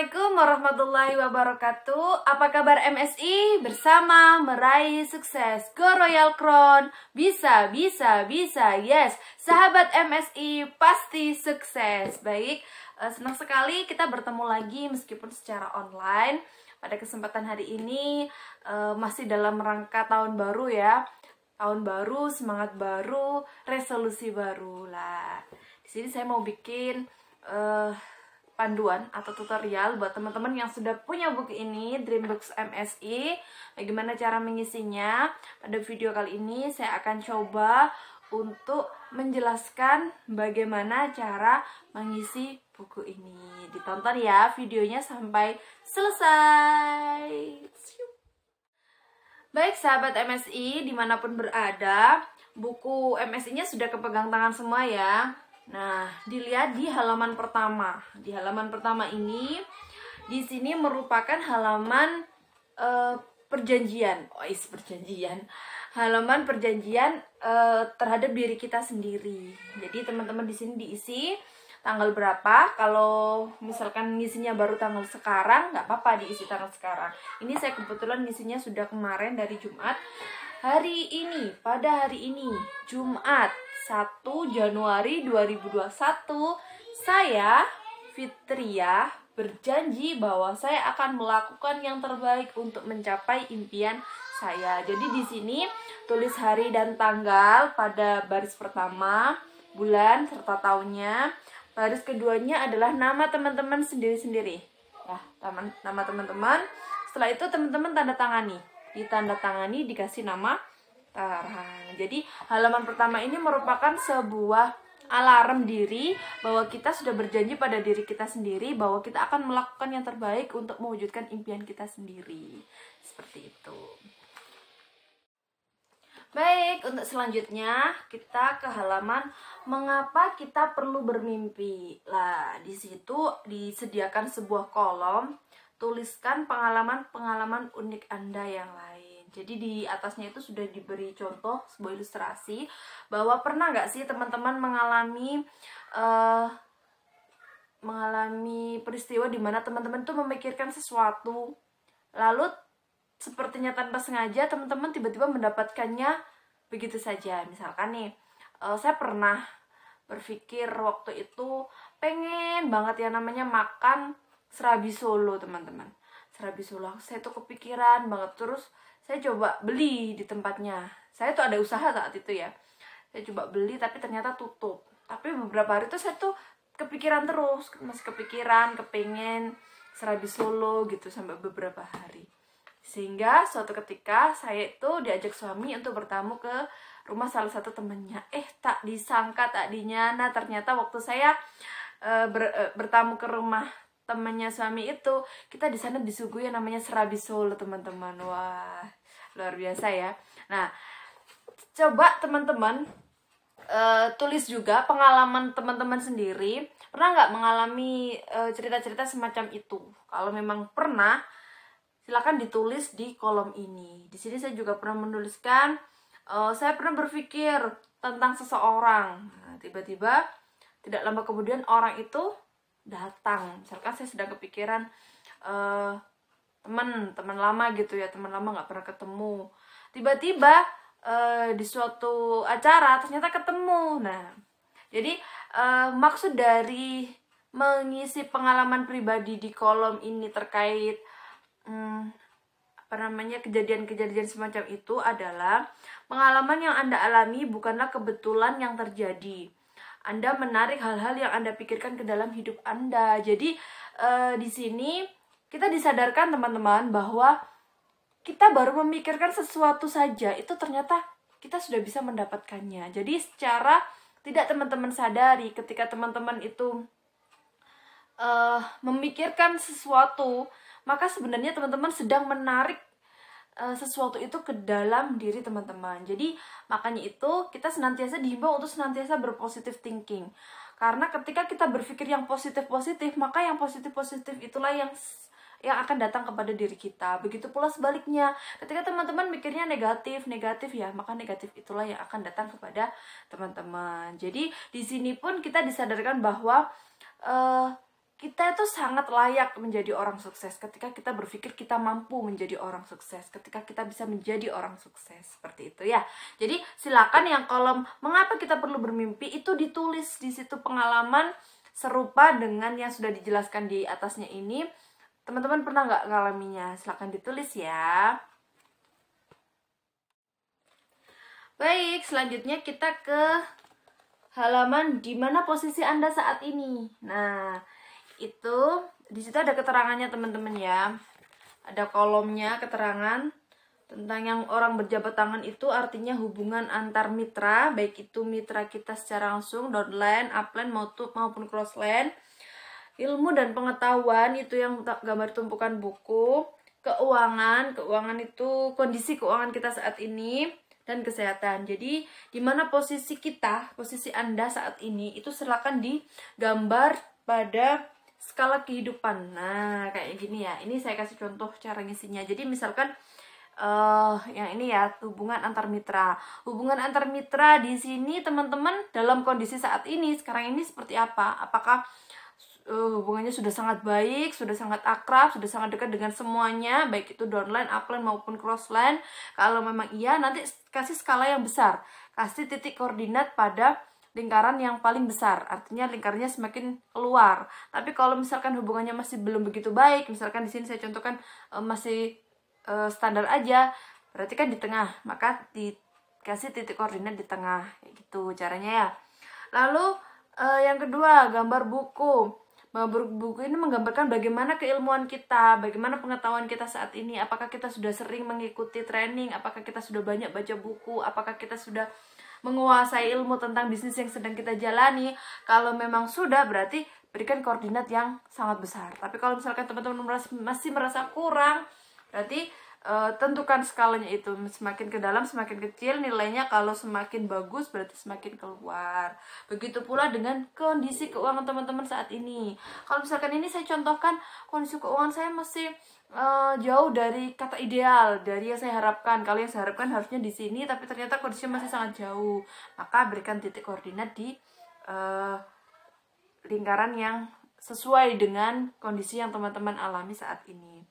Assalamualaikum warahmatullahi wabarakatuh. Apa kabar MSI? Bersama meraih sukses. Go Royal Crown. Bisa, bisa, bisa. Yes, sahabat MSI pasti sukses. Baik, senang sekali kita bertemu lagi meskipun secara online. Pada kesempatan hari ini masih dalam rangka tahun baru ya. Tahun baru, semangat baru, resolusi baru lah. Di sini saya mau bikin panduan atau tutorial buat teman-teman yang sudah punya buku ini, Dreambox MSI. Bagaimana cara mengisinya? Pada video kali ini saya akan coba untuk menjelaskan bagaimana cara mengisi buku ini. Ditonton ya videonya sampai selesai. Baik sahabat MSI, dimanapun berada, buku MSI-nya sudah kepegang tangan semua ya. Nah, dilihat di halaman pertama. Di halaman pertama ini, di sini merupakan halaman perjanjian. Perjanjian. Halaman perjanjian terhadap diri kita sendiri. Jadi teman-teman di sini diisi tanggal berapa. Kalau misalkan ngisinya baru tanggal sekarang, nggak apa-apa diisi tanggal sekarang. Ini saya kebetulan ngisinya sudah kemarin dari Jumat. Hari ini, pada hari ini, Jumat 1 Januari 2021, saya, Fitria, berjanji bahwa saya akan melakukan yang terbaik untuk mencapai impian saya. Jadi di sini tulis hari dan tanggal pada baris pertama, bulan serta tahunnya. Baris keduanya adalah nama teman-teman sendiri-sendiri. Ya, nama teman-teman. Setelah itu teman-teman tanda tangani. Ditandatangani, dikasih nama tarang. Jadi halaman pertama ini merupakan sebuah alarm diri bahwa kita sudah berjanji pada diri kita sendiri bahwa kita akan melakukan yang terbaik untuk mewujudkan impian kita sendiri. Seperti itu. Baik, untuk selanjutnya kita ke halaman mengapa kita perlu bermimpi. Lah, di situ disediakan sebuah kolom, tuliskan pengalaman-pengalaman unik Anda yang lain. Jadi di atasnya itu sudah diberi contoh, sebuah ilustrasi bahwa pernah nggak sih teman-teman mengalami peristiwa di mana teman-teman tuh memikirkan sesuatu, lalu sepertinya tanpa sengaja teman-teman tiba-tiba mendapatkannya begitu saja. Misalkan nih, saya pernah berpikir waktu itu pengen banget ya namanya makan serabi Solo, teman-teman. Serabi Solo, saya tuh kepikiran banget. Terus saya coba beli di tempatnya. Saya tuh ada usaha saat itu ya. Saya coba beli tapi ternyata tutup. Tapi beberapa hari tuh saya tuh kepikiran terus. Masih kepikiran, kepengen serabi Solo gitu sampai beberapa hari. Sehingga suatu ketika saya itu diajak suami untuk bertamu ke rumah salah satu temannya. Tak disangka, tak dinyana, ternyata waktu saya bertamu ke rumah temannya suami itu, kita di sana disuguhi yang namanya serabi Solo, teman-teman. Wah, luar biasa ya. Nah, coba teman-teman tulis juga pengalaman teman-teman sendiri. Pernah nggak mengalami cerita-cerita semacam itu? Kalau memang pernah, silakan ditulis di kolom ini. Di sini saya juga pernah menuliskan, saya pernah berpikir tentang seseorang. Nah, tiba-tiba tidak lama kemudian orang itu datang. Misalkan saya sedang kepikiran teman lama gitu ya, teman lama nggak pernah ketemu. Tiba-tiba di suatu acara ternyata ketemu. Nah, jadi maksud dari mengisi pengalaman pribadi di kolom ini terkait kejadian-kejadian semacam itu adalah pengalaman yang Anda alami bukanlah kebetulan yang terjadi. Anda menarik hal-hal yang Anda pikirkan ke dalam hidup Anda. Jadi di sini kita disadarkan teman-teman bahwa kita baru memikirkan sesuatu saja itu ternyata kita sudah bisa mendapatkannya. Jadi secara tidak teman-teman sadari ketika teman-teman itu memikirkan sesuatu, maka sebenarnya teman-teman sedang menarik sesuatu itu ke dalam diri teman-teman. Jadi makanya itu kita senantiasa dihimbau untuk senantiasa berpositif thinking. Karena ketika kita berpikir yang positif-positif, maka yang positif-positif itulah yang akan datang kepada diri kita. Begitu pula sebaliknya, ketika teman-teman mikirnya negatif ya, maka negatif itulah yang akan datang kepada teman-teman. Jadi di sini pun kita disadarkan bahwa kita itu sangat layak menjadi orang sukses ketika kita berpikir kita mampu menjadi orang sukses, ketika kita bisa menjadi orang sukses, seperti itu ya. Jadi silakan yang kolom mengapa kita perlu bermimpi itu ditulis di situ pengalaman serupa dengan yang sudah dijelaskan di atasnya ini. Teman-teman pernah nggak ngalaminya? Silakan ditulis ya. Baik, selanjutnya kita ke halaman di mana posisi Anda saat ini. Nah, itu di situ ada keterangannya teman-teman ya. Ada kolomnya keterangan tentang yang orang berjabat tangan itu artinya hubungan antar mitra, baik itu mitra kita secara langsung, downline, upline maupun crossline. Ilmu dan pengetahuan itu yang gambar tumpukan buku. Keuangan itu kondisi keuangan kita saat ini, dan kesehatan. Jadi di mana posisi kita, posisi Anda saat ini itu silakan digambar pada skala kehidupan. Nah, kayak gini ya. Ini saya kasih contoh cara ngisinya. Jadi misalkan yang ini ya, hubungan antar mitra. Hubungan antar mitra di sini teman-teman dalam kondisi saat ini, sekarang ini seperti apa? Apakah hubungannya sudah sangat baik, sudah sangat akrab, sudah sangat dekat dengan semuanya, baik itu downline, upline maupun crossline? Kalau memang iya, nanti kasih skala yang besar. Kasih titik koordinat pada lingkaran yang paling besar, artinya lingkarannya semakin keluar. Tapi kalau misalkan hubungannya masih belum begitu baik, misalkan di sini saya contohkan masih standar aja, berarti kan di tengah, maka dikasih titik koordinat di tengah, kayak gitu caranya ya. Lalu yang kedua, gambar buku. Gambar buku ini menggambarkan bagaimana keilmuan kita, bagaimana pengetahuan kita saat ini. Apakah kita sudah sering mengikuti training, apakah kita sudah banyak baca buku, apakah kita sudah menguasai ilmu tentang bisnis yang sedang kita jalani. Kalau memang sudah, berarti berikan koordinat yang sangat besar. Tapi kalau misalkan teman-teman masih merasa kurang, berarti tentukan skalanya itu, semakin ke dalam semakin kecil nilainya. Kalau semakin bagus berarti semakin keluar. Begitu pula dengan kondisi keuangan teman-teman saat ini. Kalau misalkan ini saya contohkan, kondisi keuangan saya masih jauh dari kata ideal, dari yang saya harapkan. Kalau yang saya harapkan harusnya di sini, tapi ternyata kondisinya masih sangat jauh, maka berikan titik koordinat di lingkaran yang sesuai dengan kondisi yang teman-teman alami saat ini.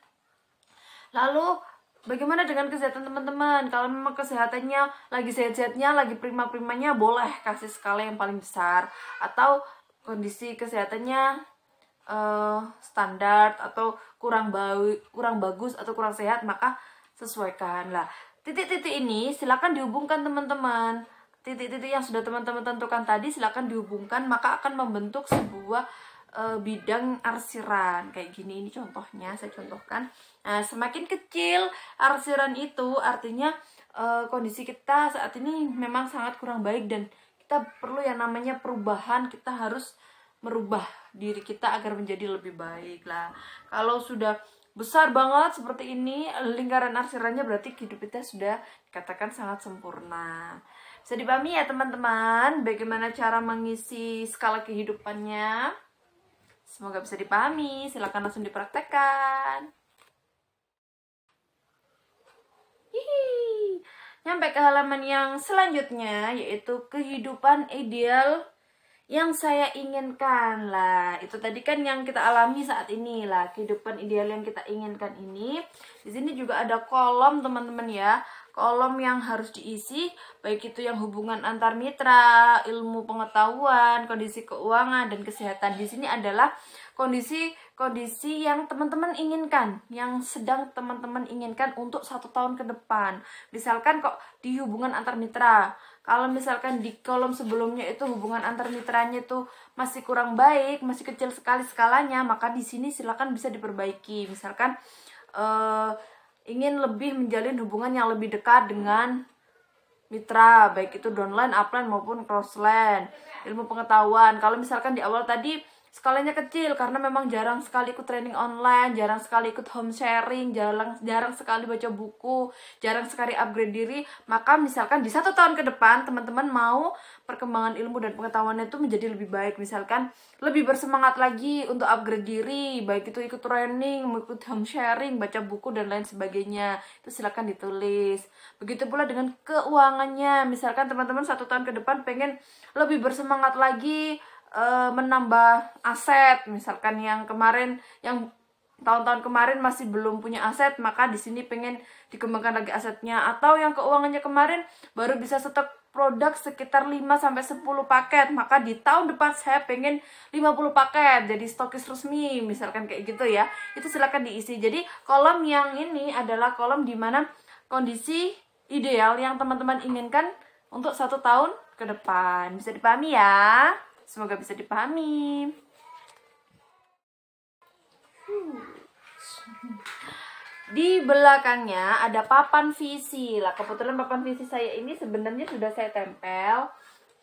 Lalu bagaimana dengan kesehatan teman-teman? Kalau memang kesehatannya lagi sehat-sehatnya, lagi prima-primanya, boleh kasih skala yang paling besar. Atau kondisi kesehatannya standar atau kurang bagus atau kurang sehat, maka sesuaikan lah. Titik-titik ini silakan dihubungkan teman-teman. Titik-titik yang sudah teman-teman tentukan tadi silakan dihubungkan, maka akan membentuk sebuah bidang arsiran kayak gini. Ini contohnya saya contohkan. Nah, semakin kecil arsiran itu artinya kondisi kita saat ini memang sangat kurang baik dan kita perlu yang namanya perubahan. Kita harus merubah diri kita agar menjadi lebih baik lah. Kalau sudah besar banget seperti ini lingkaran arsirannya, berarti hidup kita sudah dikatakan sangat sempurna. Bisa dipahami ya teman-teman bagaimana cara mengisi skala kehidupannya? Semoga bisa dipahami. Silakan langsung dipraktekkan. Hihi. Nyampe ke halaman yang selanjutnya, yaitu kehidupan ideal yang saya inginkan lah. Itu tadi kan yang kita alami saat ini lah, kehidupan ideal yang kita inginkan ini. Di sini juga ada kolom teman-teman ya, kolom yang harus diisi, baik itu yang hubungan antar mitra, ilmu pengetahuan, kondisi keuangan, dan kesehatan. Di sini adalah kondisi yang teman-teman inginkan, yang sedang teman-teman inginkan untuk 1 tahun ke depan. Misalkan kok di hubungan antar mitra, kalau misalkan di kolom sebelumnya itu hubungan antar mitranya itu masih kurang baik, masih kecil sekali skalanya, maka di sini silakan bisa diperbaiki. Misalkan ingin lebih menjalin hubungan yang lebih dekat dengan mitra, baik itu downline, upline maupun crossline. Ilmu pengetahuan, kalau misalkan di awal tadi skalanya kecil karena memang jarang sekali ikut training online, jarang sekali ikut home sharing, jarang sekali baca buku, jarang sekali upgrade diri, maka misalkan di 1 tahun ke depan teman-teman mau perkembangan ilmu dan pengetahuannya itu menjadi lebih baik, misalkan lebih bersemangat lagi untuk upgrade diri, baik itu ikut training, ikut home sharing, baca buku dan lain sebagainya, itu silakan ditulis. Begitu pula dengan keuangannya, misalkan teman-teman 1 tahun ke depan pengen lebih bersemangat lagi menambah aset, misalkan yang kemarin, yang tahun-tahun kemarin masih belum punya aset, maka di sini pengen dikembangkan lagi asetnya. Atau yang keuangannya kemarin baru bisa stok produk sekitar 5-10 paket, maka di tahun depan saya pengen 50 paket jadi stokis resmi, misalkan kayak gitu ya. Itu silakan diisi. Jadi kolom yang ini adalah kolom dimana kondisi ideal yang teman-teman inginkan untuk 1 tahun ke depan. Bisa dipahami ya? Semoga bisa dipahami. Di belakangnya ada papan visi lah. Kebetulan papan visi saya ini sebenarnya sudah saya tempel,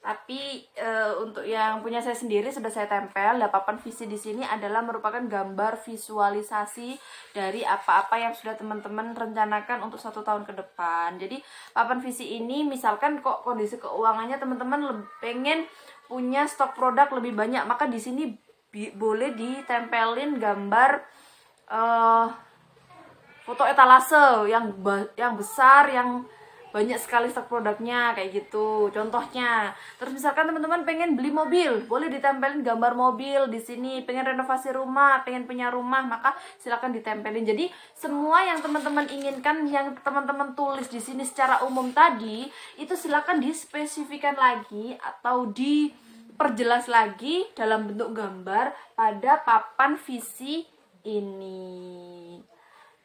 tapi untuk yang punya saya sendiri sudah saya tempel. Nah, papan visi di sini adalah merupakan gambar visualisasi dari apa-apa yang sudah teman-teman rencanakan untuk 1 tahun ke depan. Jadi papan visi ini misalkan kok kondisi keuangannya teman-teman pengen punya stok produk lebih banyak, maka di sini boleh ditempelin gambar foto etalase yang besar, yang banyak sekali stok produknya kayak gitu contohnya. Terus misalkan teman-teman pengen beli mobil, boleh ditempelin gambar mobil di sini. Pengen renovasi rumah, pengen punya rumah, maka silakan ditempelin. Jadi semua yang teman-teman inginkan, yang teman-teman tulis di sini secara umum tadi, itu silakan dispesifikan lagi atau diperjelas lagi dalam bentuk gambar pada papan visi ini.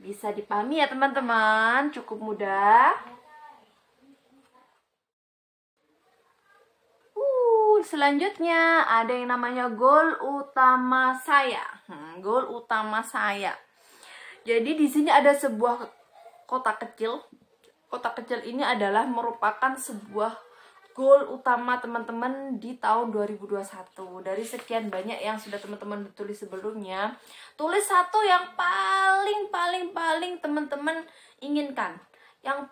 Bisa dipahami ya teman-teman, cukup mudah. Selanjutnya ada yang namanya goal utama saya. Goal utama saya. Jadi di sini ada sebuah kotak kecil. Kotak kecil ini adalah merupakan sebuah goal utama teman-teman di tahun 2021. Dari sekian banyak yang sudah teman-teman tulis sebelumnya, tulis satu yang paling teman-teman inginkan, yang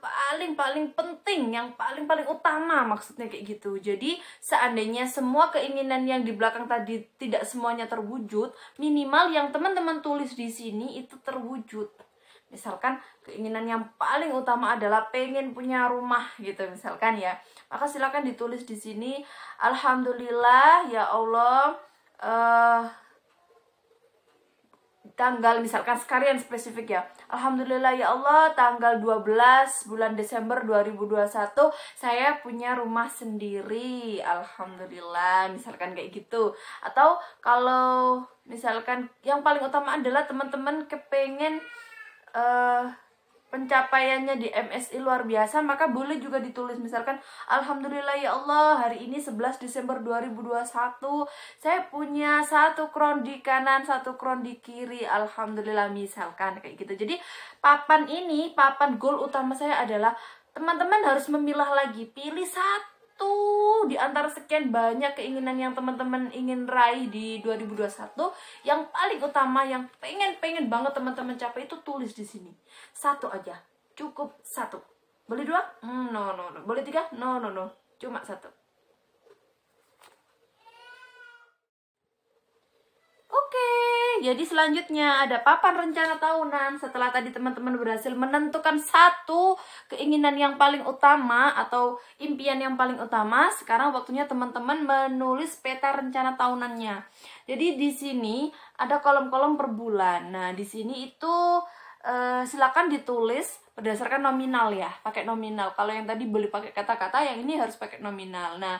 paling penting, yang paling utama, maksudnya kayak gitu. Jadi seandainya semua keinginan yang di belakang tadi tidak semuanya terwujud, minimal yang teman-teman tulis di sini itu terwujud. Misalkan keinginan yang paling utama adalah pengen punya rumah gitu misalkan ya, maka silakan ditulis di sini, alhamdulillah ya Allah, tanggal, misalkan sekalian spesifik ya, alhamdulillah ya Allah, tanggal 12 bulan Desember 2021 saya punya rumah sendiri, alhamdulillah, misalkan kayak gitu. Atau kalau misalkan yang paling utama adalah teman-teman kepengen pencapaiannya di MSI luar biasa, maka boleh juga ditulis misalkan, alhamdulillah ya Allah, hari ini 11 Desember 2021 saya punya 1 kron di kanan, 1 kron di kiri, alhamdulillah, misalkan kayak gitu. Jadi papan ini, papan goal utama saya adalah teman-teman harus memilah lagi, pilih satu di antara sekian banyak keinginan yang teman-teman ingin raih di 2021, yang paling utama, yang pengen banget teman-teman capai, itu tulis di sini. Satu aja, cukup satu. Boleh 2? No. Boleh 3? No. Cuma 1. Jadi selanjutnya ada papan rencana tahunan. Setelah tadi teman-teman berhasil menentukan satu keinginan yang paling utama atau impian yang paling utama, sekarang waktunya teman-teman menulis peta rencana tahunannya. Jadi di sini ada kolom-kolom per bulan. Nah, di sini itu silakan ditulis berdasarkan nominal ya, pakai nominal. Kalau yang tadi boleh pakai kata-kata, yang ini harus pakai nominal. Nah,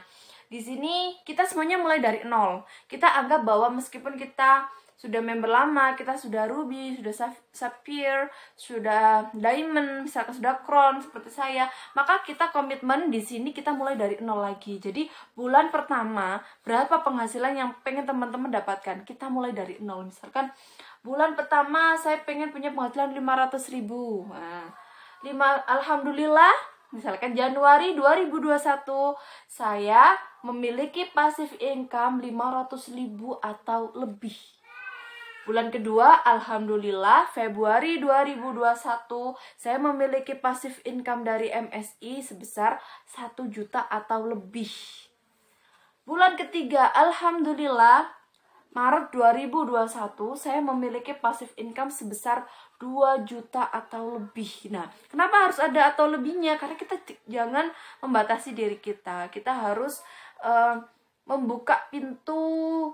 di sini kita semuanya mulai dari 0. Kita anggap bahwa meskipun kita sudah member lama, kita sudah ruby, sudah sapphire, sudah diamond, misalkan sudah crown seperti saya, maka kita komitmen di sini kita mulai dari 0 lagi. Jadi bulan pertama berapa penghasilan yang pengen teman-teman dapatkan, kita mulai dari 0. Misalkan bulan pertama saya pengen punya penghasilan 500.000. Nah, alhamdulillah, misalkan Januari 2021 saya memiliki passive income 500.000 atau lebih. Bulan kedua, alhamdulillah, Februari 2021 saya memiliki passive income dari MSI sebesar 1 juta atau lebih. Bulan ketiga, alhamdulillah, Maret 2021 saya memiliki passive income sebesar 2 juta atau lebih. Nah, kenapa harus ada atau lebihnya? Karena kita jangan membatasi diri kita. Kita harus membuka pintu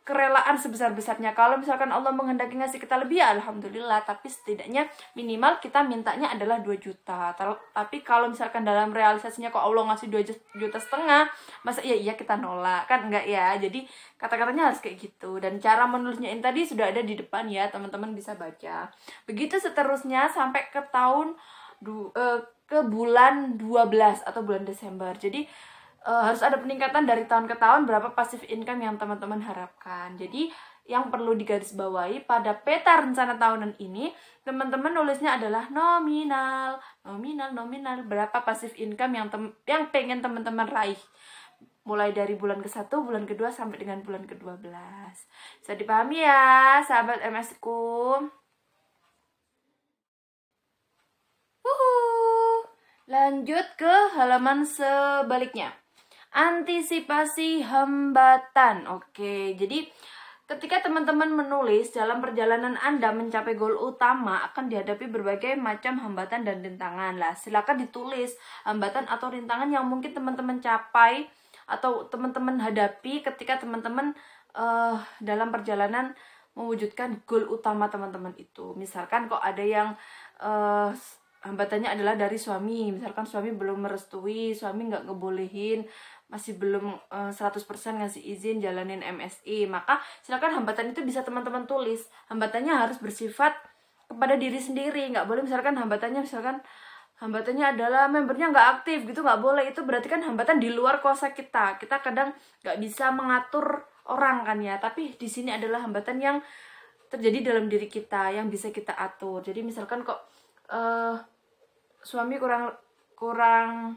kerelaan sebesar-besarnya. Kalau misalkan Allah menghendaki ngasih kita lebih, ya alhamdulillah, tapi setidaknya minimal kita mintanya adalah 2 juta. Tapi kalau misalkan dalam realisasinya kok Allah ngasih 2,5 juta, masa iya kita nolak? Kan enggak ya. Jadi kata-katanya harus kayak gitu. Dan cara menulisnya ini tadi sudah ada di depan ya, teman-teman bisa baca. Begitu seterusnya sampai ke ke bulan 12 atau bulan Desember. Jadi harus ada peningkatan dari tahun ke tahun berapa passive income yang teman-teman harapkan. Jadi yang perlu digarisbawahi pada peta rencana tahunan ini, teman-teman nulisnya adalah nominal berapa passive income yang pengen teman-teman raih. Mulai dari bulan ke-1, bulan ke-2 sampai dengan bulan ke-12. Bisa dipahami ya, sahabat MS ku. Lanjut ke halaman sebaliknya. Antisipasi hambatan. Oke, jadi ketika teman-teman menulis dalam perjalanan Anda mencapai goal utama akan dihadapi berbagai macam hambatan dan rintangan. Lah, silakan ditulis hambatan atau rintangan yang mungkin teman-teman capai atau teman-teman hadapi ketika teman-teman dalam perjalanan mewujudkan goal utama teman-teman itu. Misalkan kok ada yang hambatannya adalah dari suami, misalkan suami belum merestui, suami nggak ngebolehin, masih belum 100% ngasih izin jalanin MSI, maka silakan hambatan itu bisa teman-teman tulis. Hambatannya harus bersifat kepada diri sendiri, nggak boleh misalkan hambatannya adalah membernya nggak aktif gitu, nggak boleh. Itu berarti kan hambatan di luar kuasa kita. Kita kadang nggak bisa mengatur orang kan ya, tapi di sini adalah hambatan yang terjadi dalam diri kita yang bisa kita atur. Jadi misalkan kok suami kurang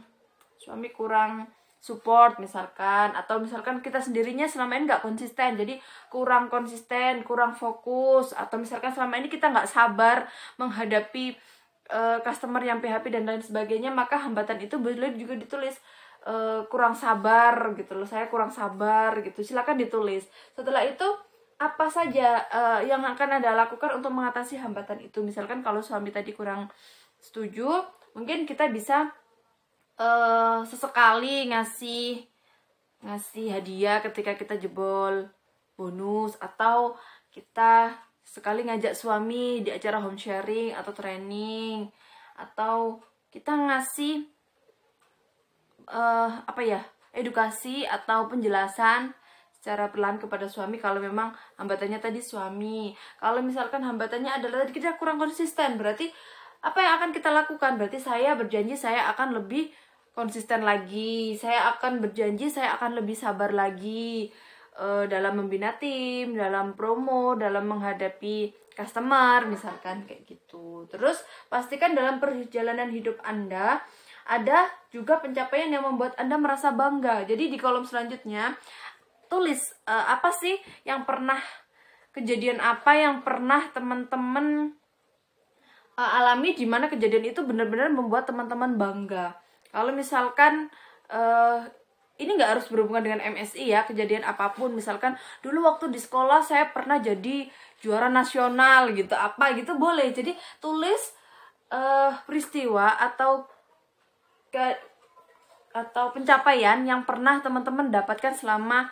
support misalkan, atau misalkan kita sendirinya selama ini nggak konsisten, jadi kurang konsisten, kurang fokus, atau misalkan selama ini kita nggak sabar menghadapi customer yang PHP dan lain sebagainya, maka hambatan itu boleh juga ditulis kurang sabar gitu loh, saya kurang sabar gitu, silakan ditulis. Setelah itu apa saja yang akan Anda lakukan untuk mengatasi hambatan itu. Misalkan kalau suami tadi kurang setuju, mungkin kita bisa sesekali ngasih hadiah ketika kita jebol bonus, atau kita sekali ngajak suami di acara home sharing atau training, atau kita ngasih edukasi atau penjelasan secara perlahan kepada suami kalau memang hambatannya tadi suami. Kalau misalkan hambatannya adalah tadi kita kurang konsisten, berarti apa yang akan kita lakukan? Berarti saya berjanji saya akan lebih konsisten lagi, saya akan berjanji saya akan lebih sabar lagi dalam membina tim, dalam promo, dalam menghadapi customer misalkan kayak gitu. Terus pastikan dalam perjalanan hidup Anda ada juga pencapaian yang membuat Anda merasa bangga. Jadi di kolom selanjutnya tulis apa sih yang pernah, kejadian apa yang pernah teman-teman alami, di mana kejadian itu benar-benar membuat teman-teman bangga. Kalau misalkan ini nggak harus berhubungan dengan MSI ya, kejadian apapun. Misalkan dulu waktu di sekolah saya pernah jadi juara nasional gitu, apa gitu boleh. Jadi tulis peristiwa atau pencapaian yang pernah teman-teman dapatkan selama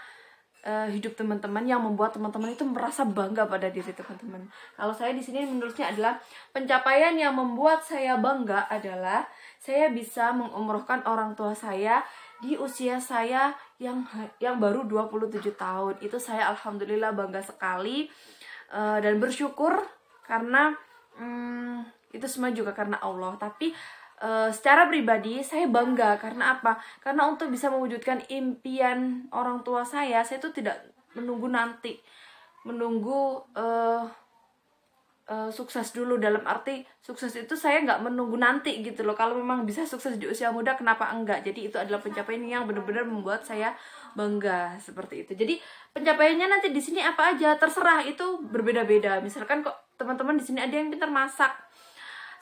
hidup teman-teman, yang membuat teman-teman itu merasa bangga pada diri teman-teman. Kalau saya di sini menulisnya adalah pencapaian yang membuat saya bangga adalah saya bisa mengumrohkan orang tua saya di usia saya yang baru 27 tahun. Itu saya alhamdulillah bangga sekali dan bersyukur karena itu semua juga karena Allah. Tapi secara pribadi saya bangga karena apa? Karena untuk bisa mewujudkan impian orang tua saya itu tidak menunggu nanti, menunggu sukses dulu. Dalam arti sukses itu saya nggak menunggu nanti gitu loh. Kalau memang bisa sukses di usia muda, kenapa enggak? Jadi itu adalah pencapaian yang benar-benar membuat saya bangga seperti itu. Jadi pencapaiannya nanti di sini apa aja terserah, itu berbeda-beda. Misalkan kok teman-teman di sini ada yang pintar masak,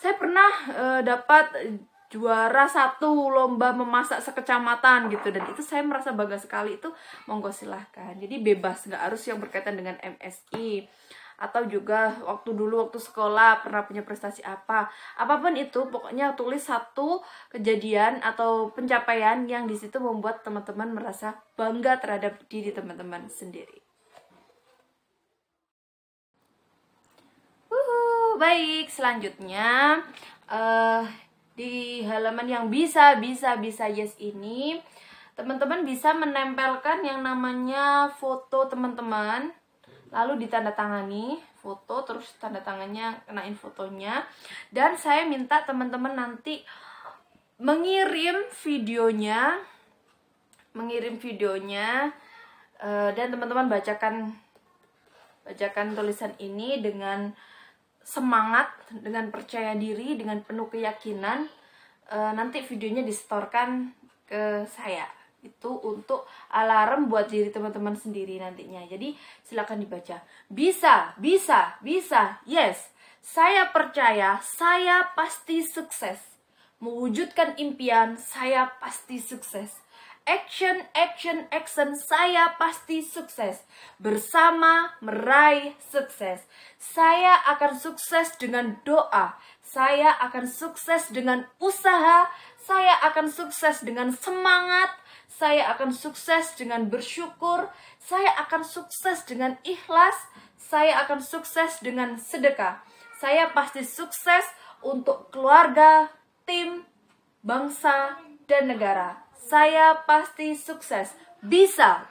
saya pernah dapat juara 1 lomba memasak sekecamatan gitu, dan itu saya merasa bangga sekali. Itu monggo silahkan, jadi bebas, nggak harus yang berkaitan dengan MSI. atau juga waktu dulu waktu sekolah pernah punya prestasi apa, apapun itu, pokoknya tulis satu kejadian atau pencapaian yang di situ membuat teman-teman merasa bangga terhadap diri teman-teman sendiri. Baik, selanjutnya di halaman yang bisa yes ini, teman-teman bisa menempelkan yang namanya foto teman-teman, lalu ditandatangani foto, terus tanda tangannya kenain fotonya, dan saya minta teman-teman nanti mengirim videonya, dan teman-teman bacakan tulisan ini dengan semangat, dengan percaya diri, dengan penuh keyakinan. Nanti videonya disetorkan ke saya, itu untuk alarm buat diri teman-teman sendiri nantinya. Jadi silakan dibaca. Bisa, yes. Saya percaya, saya pasti sukses. Mewujudkan impian, saya pasti sukses. Action, saya pasti sukses. Bersama meraih sukses. Saya akan sukses dengan doa. Saya akan sukses dengan usaha. Saya akan sukses dengan semangat. Saya akan sukses dengan bersyukur. Saya akan sukses dengan ikhlas. Saya akan sukses dengan sedekah. Saya pasti sukses untuk keluarga, tim, bangsa, dan negara. Saya pasti sukses. Bisa,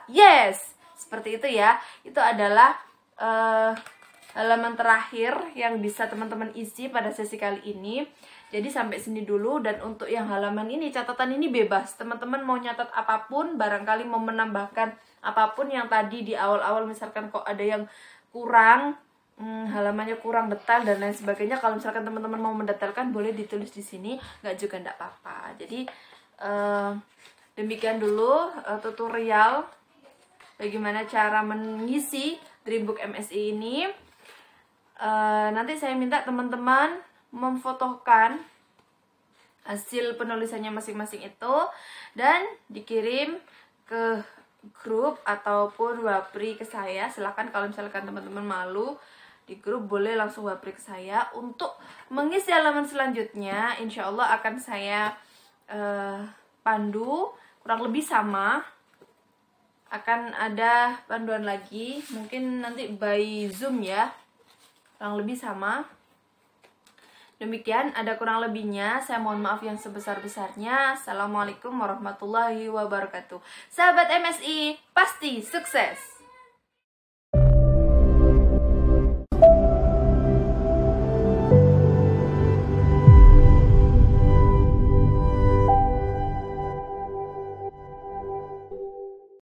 yes. Seperti itu ya. Itu adalah halaman terakhir yang bisa teman-teman isi pada sesi kali ini. Jadi sampai sini dulu, dan untuk yang halaman ini, catatan ini bebas. Teman-teman mau nyatat apapun, barangkali mau menambahkan apapun yang tadi di awal-awal, misalkan kok ada yang kurang, halamannya kurang detail dan lain sebagainya. Kalau misalkan teman-teman mau mendetailkan, boleh ditulis di sini, nggak juga nggak apa-apa. Jadi demikian dulu tutorial bagaimana cara mengisi Dreambook MSI ini. Nanti saya minta teman-teman memfotokan hasil penulisannya masing-masing itu dan dikirim ke grup ataupun wapri ke saya. Silahkan kalau misalkan teman-teman malu di grup, boleh langsung wapri ke saya. Untuk mengisi halaman selanjutnya, insya Allah akan saya pandu, kurang lebih sama. Akan ada panduan lagi, mungkin nanti by Zoom ya, kurang lebih sama. Demikian, ada kurang lebihnya. Saya mohon maaf yang sebesar-besarnya. Assalamualaikum warahmatullahi wabarakatuh. Sahabat MSI, pasti sukses!